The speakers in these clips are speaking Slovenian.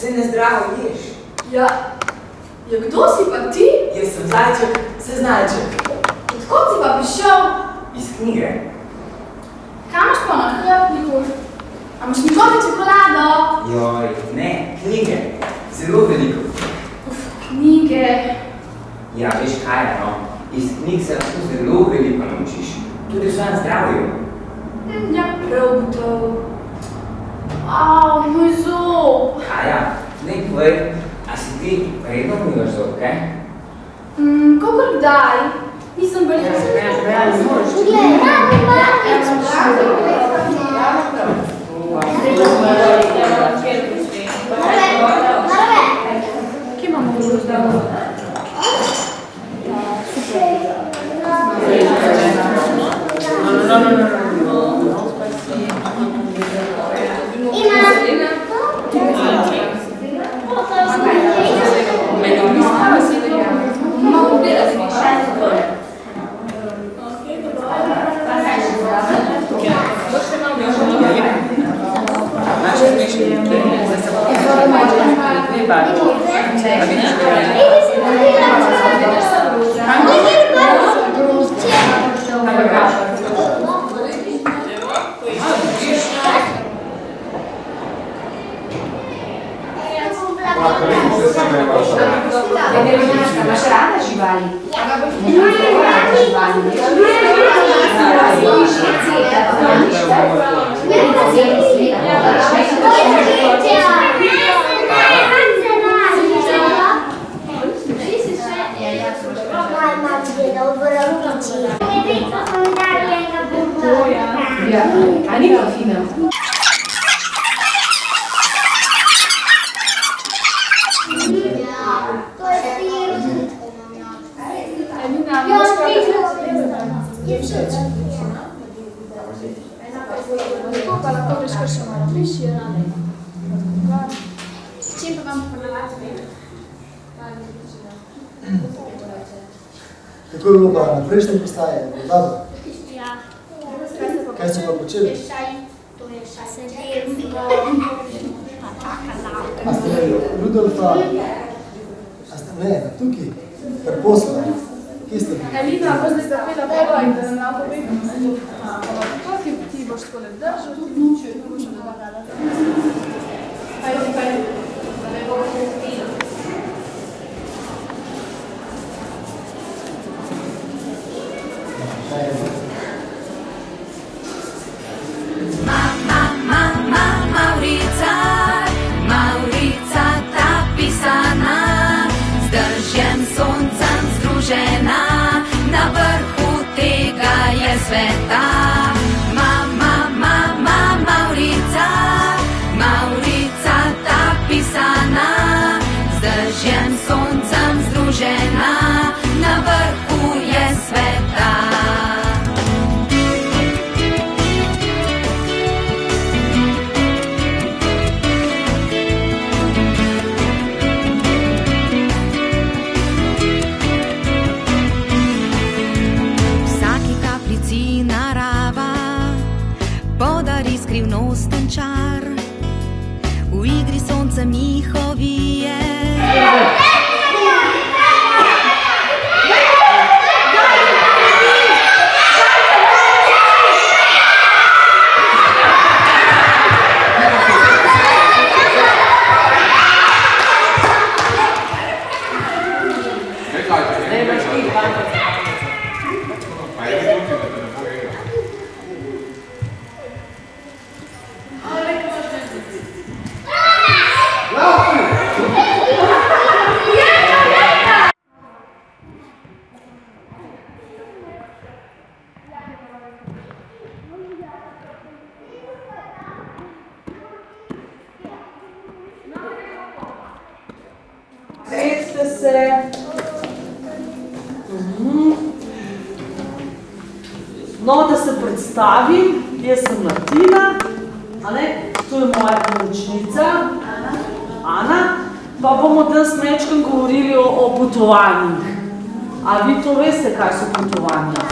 Se ne zdravo ješ. Ja, kdo si pa ti? Jaz sem Zajček, Seznajček. Odkot si pa prišel? Iz knjige. Kaj imaš pa na hrbtniku? A imaš nikovi čokolado? Joj, ne, knjige. Zelo veliko. Knjige. Ja, veš kaj je, no? Iz knjig se lahko zelo veliko naučiš. Tudi v svojem zdravju. Ja, prav gotov. Au, moj zob. Kaja, ne povej, a si ti redno umivaš zob, kaj? Kakor kdaj? Nisem veliko se Kje imamo zdravo? Imaš rada živali? A ni pa fina. Kako je bilo pa na prejšnjem postaje? Dobro? Ja. Kaj so pa počeli? A ste Rudolfa? A ste ne, tukaj? Kar posla? Kje ste bili? Elina, bo zdaj zapela prva in da nam lahko vedno. Ti boš tako le držal, tudi nučil, ne boš ne dala. Ajde, da ne bo vsega. Maurica ta pisana, z dežjem soncem združena, na vrhu tega je sveta. Maurica ta pisana, z dežjem soncem združena, na vrhu je sveta. Skrivnosten čar, v igri sonce njihovi je. Sredste se. No, da se predstavim, jaz sem Martina, tu je moja pomočnica, Ana, pa bomo danes mečkam govorili o potovanjih. A vi to veste, kaj so potovanja?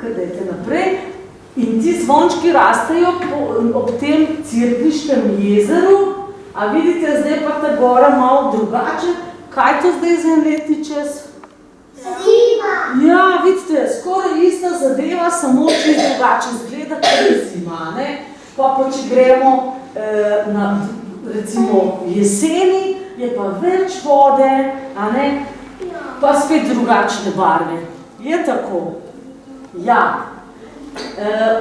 Kar dajte naprej. In In ti zvončki rastejo ob tem Cerkniškem jezeru, a vidite, zdaj pa ta gora malo drugače. Kaj je to zdaj za en letni čas? Zima. Ja, vidite, skoraj ista zadeva, samo če drugače izgleda, kot je zima, ne? Pa če gremo na, recimo, jeseni, je pa več vode, a ne? Pa spet drugačne barve. Je tako? Ja.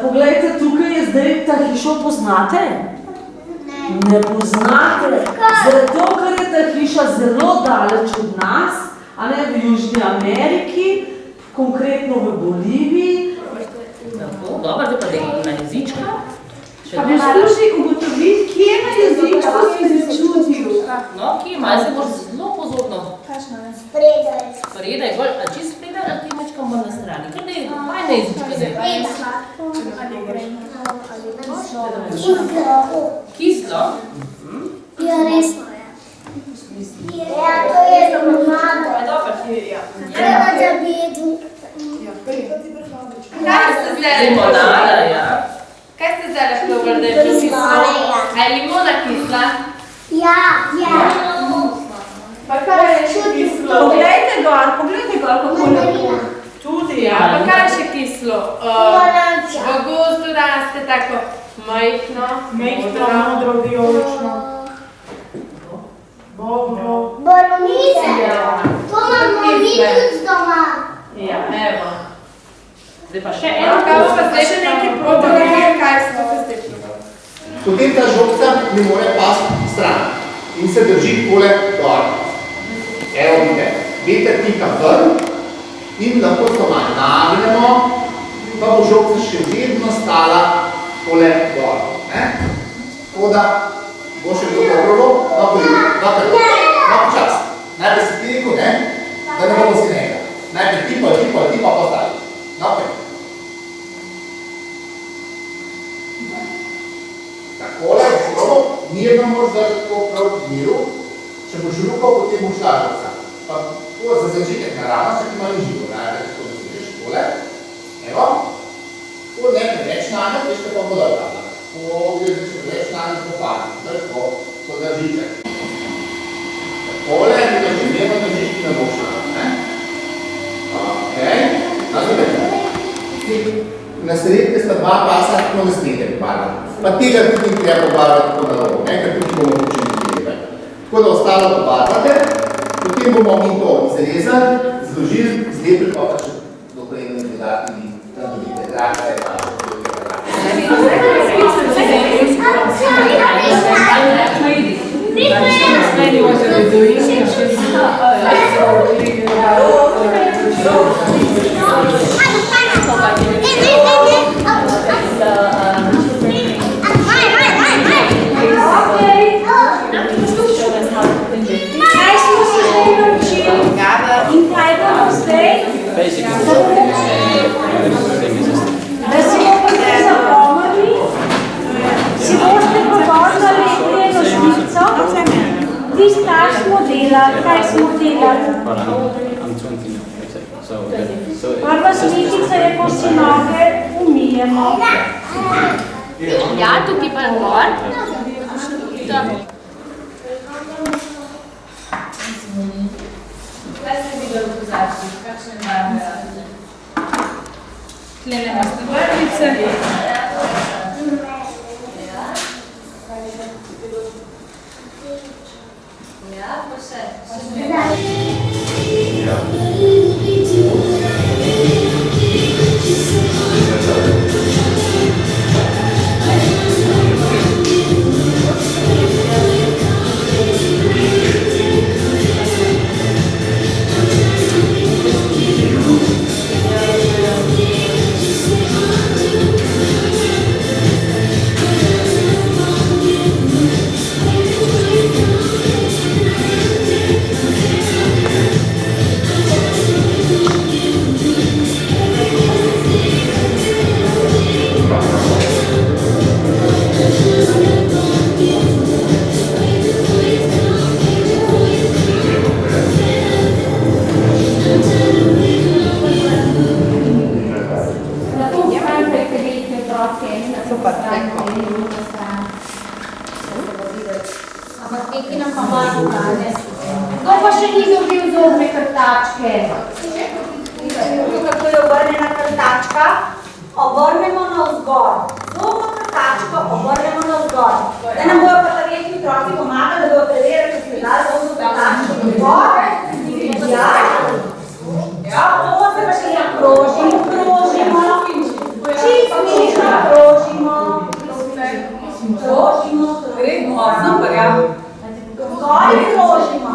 Poglejte, tukaj je zdaj ta hišo, poznate? Ne poznate. Zato, ker je ta hiša zelo daleč od nas, a ne, v Južni Ameriki, konkretno v Boliviji. Tako, dobro, da pa na jezička. Pa bi skušali ugotoviti, kje na jezičku si se čutil. No, kje malo se boš zelo pozorno. Spredaj. Spredaj, gol, a čisto spredaj ali ti mečkam bolj na strani? Kaj ne, kaj na jezička zdaj? Kislo. Kislo? Ja, resno je. Ja, to je limonada. Treba da bi jedu. Kaj ste zdaj? Limonada, ja. Kaj ste zdaj rekli, da je to kislo? A je limona kisla? Ja, ja. Pa kaj je še kislo? Poglejte gor, kako lepo. Tudi, ja. Pa kaj je še kislo? V gozdu raste tako majhno, modro, vijolično. Borovnice. To imamo mi tudi doma. Ja, evo. Zdaj pa še eno. Kaj bo pa zdaj še nekaj probali, kaj ste pa zdaj probali? Potem ta žogca ne more pasti stran in se drži takole dol. Evo vidite, veter pika ven in lahko to malo nagnemo, pa bo žogca še vedno stala takole dol. Tako da bo še kdo probal, no čas. Najprej si ti rekel, da ne bomo si nekaj. Najprej ti pa postali. Naprej. Takole, boš mirno moraš zdržati tako prav v miru, če boš rukal, potem boš lažavca. Pa tako za začetek naravno, če ti malo živo, najprej tako da si tole. Evo. Tako nekaj več nanjo, veš kako bo dobro. Tako gre če več nanjo popadi. Tako, to držite. Takole, ti ga še mirno držiš, ki ne boš lažavca. Okej. Na sredke sta dva pasa, tako na snege pobarva. Pa tega tudi ni treba pobarvati tako na rovo, ker tudi bomo počeli tudi. Tako da ostalo pobarvate, potem bomo mi to izrezali, zložili, zlepili pa še doprejeno dodatnimi nadobite. Dragce pa kaj smo delali? Prva slikica je, ko si noge umijemo. Ja, tukaj pa gor. Kaj ste videli v kozarci? Kakšne barve razne? Tlele imate vrnice. Ja, pa še. Kako je obrnjena krtačka, obrnemo navzgor. Zobno krtačko obrnemo navzgor. Da nam bojo pa verjetni otroci pomagali, da bojo preverili, če ste dali zobno krtačko navzgor. Ja, ovo se pa še nakrožimo, čisto mišno krožimo. Krožimo, Super, ja. gori krožimo.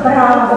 Bravo,